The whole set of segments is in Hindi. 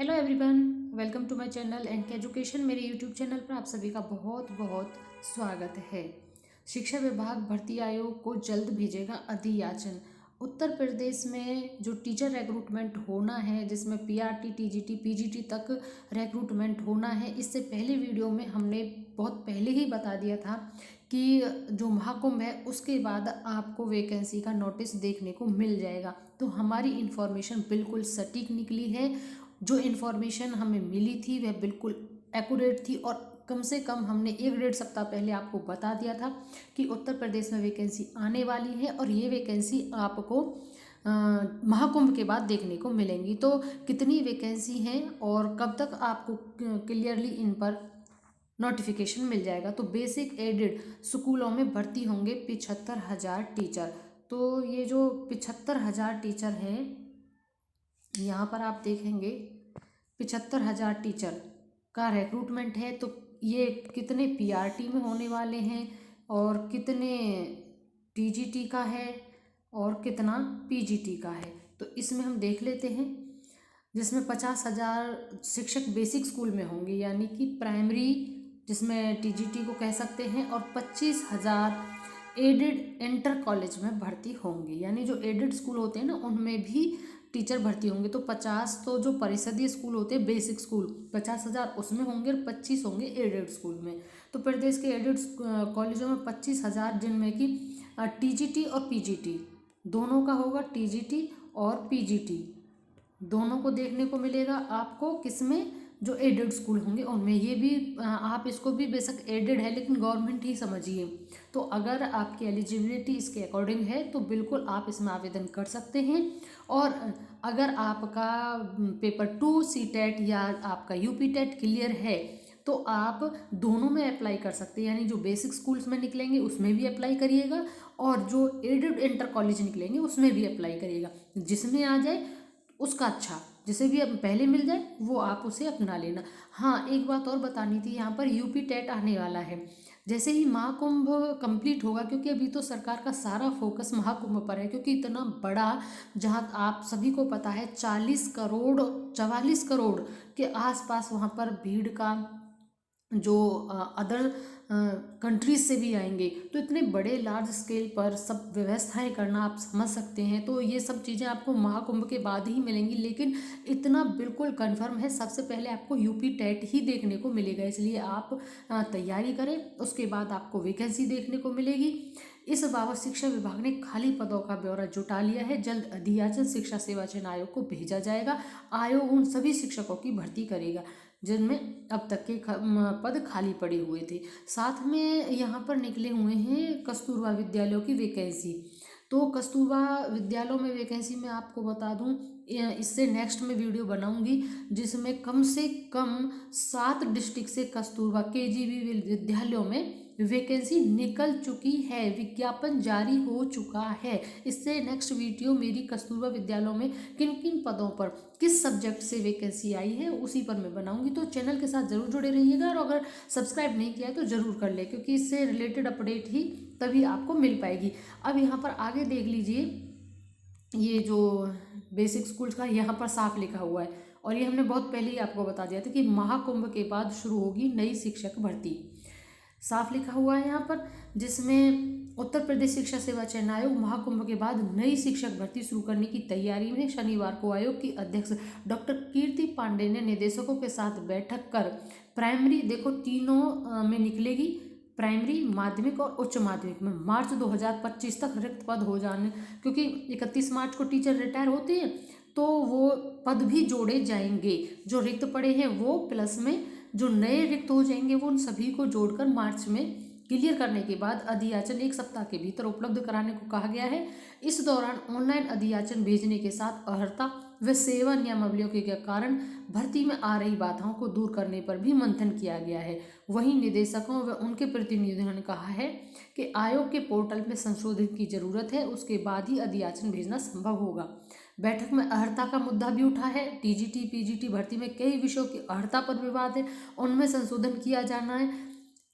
Hello everyone, welcome to my channel and education. मेरे यूट्यूब चैनल पर आप सभी का बहुत बहुत स्वागत है। शिक्षा विभाग भर्ती आयोग को जल्द भेजेगा अधियाचन। उत्तर प्रदेश में जो टीचर रिक्रूटमेंट होना है, जिसमें पीआरटी, टीजीटी, पीजीटी तक रिक्रूटमेंट होना है, इससे पहले वीडियो में हमने बहुत पहले ही बता दिया था कि जो महाकुंभ है उसके बाद आपको वैकेंसी का नोटिस देखने को मिल जाएगा। तो हमारी इन्फॉर्मेशन बिल्कुल सटीक निकली है। जो इन्फॉर्मेशन हमें मिली थी वह बिल्कुल एक्यूरेट थी और कम से कम हमने 1-1.5 सप्ताह पहले आपको बता दिया था कि उत्तर प्रदेश में वैकेंसी आने वाली है और ये वैकेंसी आपको महाकुंभ के बाद देखने को मिलेंगी। तो कितनी वैकेंसी हैं और कब तक आपको क्लियरली इन पर नोटिफिकेशन मिल जाएगा। तो बेसिक एडेड स्कूलों में भर्ती होंगे 75,000 टीचर। तो ये जो 75,000 टीचर हैं, यहाँ पर आप देखेंगे 75,000 टीचर का रिक्रूटमेंट है। तो ये कितने पीआरटी में होने वाले हैं और कितने टीजीटी का है और कितना पीजीटी का है, तो इसमें हम देख लेते हैं। जिसमें 50,000 शिक्षक बेसिक स्कूल में होंगे, यानी कि प्राइमरी, जिसमें टीजीटी को कह सकते हैं, और 25,000 एडेड इंटर कॉलेज में भर्ती होंगे, यानी जो एडेड स्कूल होते हैं ना उनमें भी टीचर भर्ती होंगे। तो 50 तो जो परिषदीय स्कूल होते हैं, बेसिक स्कूल, 50,000 उसमें होंगे और 25 होंगे एडेड स्कूल में। तो प्रदेश के एडेड कॉलेजों में 25,000, जिनमें कि टीजीटी और पीजीटी दोनों का होगा, टीजीटी और पीजीटी दोनों को देखने को मिलेगा आपको। किसमें? जो एडेड स्कूल होंगे उनमें। ये भी आप इसको भी बेशक एडेड है लेकिन गवर्नमेंट ही समझिए। तो अगर आपकी एलिजिबिलिटी इसके अकॉर्डिंग है तो बिल्कुल आप इसमें आवेदन कर सकते हैं। और अगर आपका पेपर 2 सीटेट या आपका यूपी टेट क्लियर है तो आप दोनों में अप्लाई कर सकते हैं, यानी जो बेसिक स्कूल्स में निकलेंगे उसमें भी अप्लाई करिएगा और जो एडेड इंटर कॉलेज निकलेंगे उसमें भी अप्लाई करिएगा। जिसमें आ जाए उसका अच्छा, जिसे भी अब पहले मिल जाए वो आप उसे अपना लेना। हाँ, एक बात और बतानी थी, यहाँ पर यूपी टेट आने वाला है। जैसे ही महाकुंभ कंप्लीट होगा, क्योंकि अभी तो सरकार का सारा फोकस महाकुंभ पर है, क्योंकि इतना बड़ा, जहाँ आप सभी को पता है 44 करोड़ के आसपास वहाँ पर भीड़ का जो अदर कंट्रीज से भी आएंगे, तो इतने बड़े लार्ज स्केल पर सब व्यवस्थाएं करना आप समझ सकते हैं। तो ये सब चीज़ें आपको महाकुंभ के बाद ही मिलेंगी, लेकिन इतना बिल्कुल कंफर्म है सबसे पहले आपको यूपी टेट ही देखने को मिलेगा। इसलिए आप तैयारी करें, उसके बाद आपको वैकेंसी देखने को मिलेगी। इस बाबत शिक्षा विभाग ने खाली पदों का ब्यौरा जुटा लिया है। जल्द अधियाचन शिक्षा सेवा चयन आयोग को भेजा जाएगा। आयोग उन सभी शिक्षकों की भर्ती करेगा जिनमें अब तक के पद खाली पड़े हुए थे। साथ में यहाँ पर निकले हुए हैं कस्तूरबा विद्यालयों की वैकेंसी। तो कस्तूरबा विद्यालयों में वैकेंसी मैं आपको बता दूं, इससे नेक्स्ट में वीडियो बनाऊंगी जिसमें कम से कम 7 डिस्ट्रिक्ट से कस्तूरबा केजीबी विद्यालयों में वैकेंसी निकल चुकी है, विज्ञापन जारी हो चुका है। इससे नेक्स्ट वीडियो मेरी कस्तूरबा विद्यालयों में किन किन पदों पर किस सब्जेक्ट से वैकेंसी आई है उसी पर मैं बनाऊंगी। तो चैनल के साथ ज़रूर जुड़े रहिएगा और अगर सब्सक्राइब नहीं किया है तो ज़रूर कर ले, क्योंकि इससे रिलेटेड अपडेट ही तभी आपको मिल पाएगी। अब यहाँ पर आगे देख लीजिए, ये जो बेसिक स्कूल्स का यहाँ पर साफ लिखा हुआ है और ये हमने बहुत पहले ही आपको बता दिया था कि महाकुंभ के बाद शुरू होगी नई शिक्षक भर्ती। साफ लिखा हुआ है यहाँ पर, जिसमें उत्तर प्रदेश शिक्षा सेवा चयन आयोग महाकुंभ के बाद नई शिक्षक भर्ती शुरू करने की तैयारी में। शनिवार को आयोग की अध्यक्ष डॉक्टर कीर्ति पांडे ने निदेशकों के साथ बैठक कर प्राइमरी, देखो तीनों में निकलेगी, प्राइमरी, माध्यमिक और उच्च माध्यमिक में मार्च 2025 तक रिक्त पद हो जाने, क्योंकि 31 मार्च को टीचर रिटायर होते हैं तो वो पद भी जोड़े जाएंगे। जो रिक्त पड़े हैं वो प्लस में जो नए रिक्त हो जाएंगे वो उन सभी को जोड़कर मार्च में क्लियर करने के बाद अधियाचन 1 सप्ताह के भीतर उपलब्ध कराने को कहा गया है। इस दौरान ऑनलाइन अधियाचन भेजने के साथ अर्हता व सेवा नियमावलियों के कारण भर्ती में आ रही बाधाओं को दूर करने पर भी मंथन किया गया है। वहीं निदेशकों व उनके प्रतिनिधियों ने कहा है कि आयोग के पोर्टल में संशोधन की जरूरत है, उसके बाद ही अधियाचन भेजना संभव होगा। बैठक में अर्हता का मुद्दा भी उठा है। टीजीटी पीजीटी भर्ती में कई विषयों की अर्हता पर विवाद है, उनमें संशोधन किया जाना है।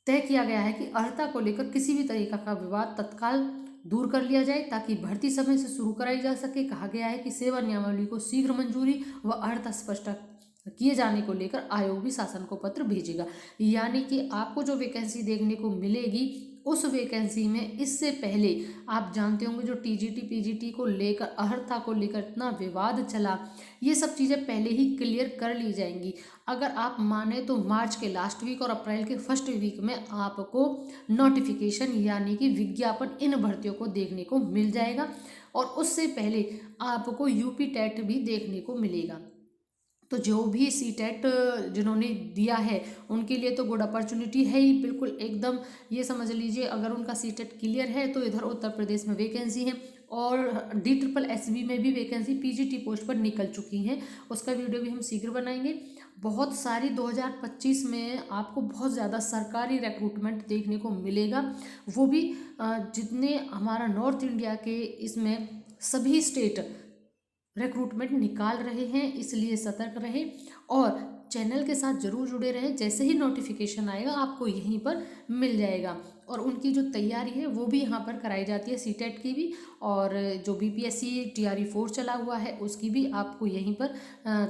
तय किया गया है कि अर्हता को लेकर किसी भी तरीका का विवाद तत्काल दूर कर लिया जाए ताकि भर्ती समय से शुरू कराई जा सके। कहा गया है कि सेवा नियमावली को शीघ्र मंजूरी व अर्हता किए जाने को लेकर आयोग भी शासन को पत्र भेजेगा। यानी कि आपको जो वैकेंसी देखने को मिलेगी उस वैकेंसी में इससे पहले आप जानते होंगे जो टीजीटी पीजीटी को लेकर, अर्हता को लेकर इतना विवाद चला, ये सब चीज़ें पहले ही क्लियर कर ली जाएंगी। अगर आप माने तो मार्च के लास्ट वीक और अप्रैल के फर्स्ट वीक में आपको नोटिफिकेशन यानी कि विज्ञापन इन भर्तियों को देखने को मिल जाएगा और उससे पहले आपको यूपी टेट भी देखने को मिलेगा। तो जो भी सी टेट जिन्होंने दिया है उनके लिए तो गुड अपॉर्चुनिटी है ही, बिल्कुल एकदम ये समझ लीजिए। अगर उनका सी टेट क्लियर है तो इधर उत्तर प्रदेश में वैकेंसी है और DSSB में भी वैकेंसी पीजीटी पोस्ट पर निकल चुकी हैं। उसका वीडियो भी हम शीघ्र बनाएंगे। बहुत सारी 2025 में आपको बहुत ज़्यादा सरकारी रिक्रूटमेंट देखने को मिलेगा, वो भी जितने हमारा नॉर्थ इंडिया के इसमें सभी स्टेट रिक्रूटमेंट निकाल रहे हैं, इसलिए सतर्क रहें और चैनल के साथ जरूर जुड़े रहें। जैसे ही नोटिफिकेशन आएगा आपको यहीं पर मिल जाएगा और उनकी जो तैयारी है वो भी यहाँ पर कराई जाती है, सी टेट की भी और जो BPSC TRE 4 चला हुआ है उसकी भी आपको यहीं पर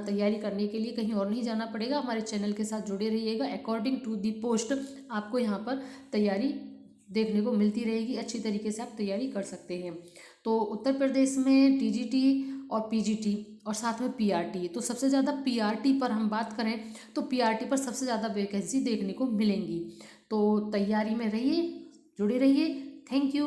तैयारी करने के लिए कहीं और नहीं जाना पड़ेगा। हमारे चैनल के साथ जुड़े रहिएगा। अकॉर्डिंग टू दी पोस्ट आपको यहाँ पर तैयारी देखने को मिलती रहेगी, अच्छी तरीके से आप तैयारी कर सकते हैं। तो उत्तर प्रदेश में TGT और PGT और साथ में PRT, तो सबसे ज़्यादा PRT पर हम बात करें तो PRT पर सबसे ज़्यादा वैकेंसी देखने को मिलेंगी। तो तैयारी में रहिए, जुड़े रहिए। Thank you.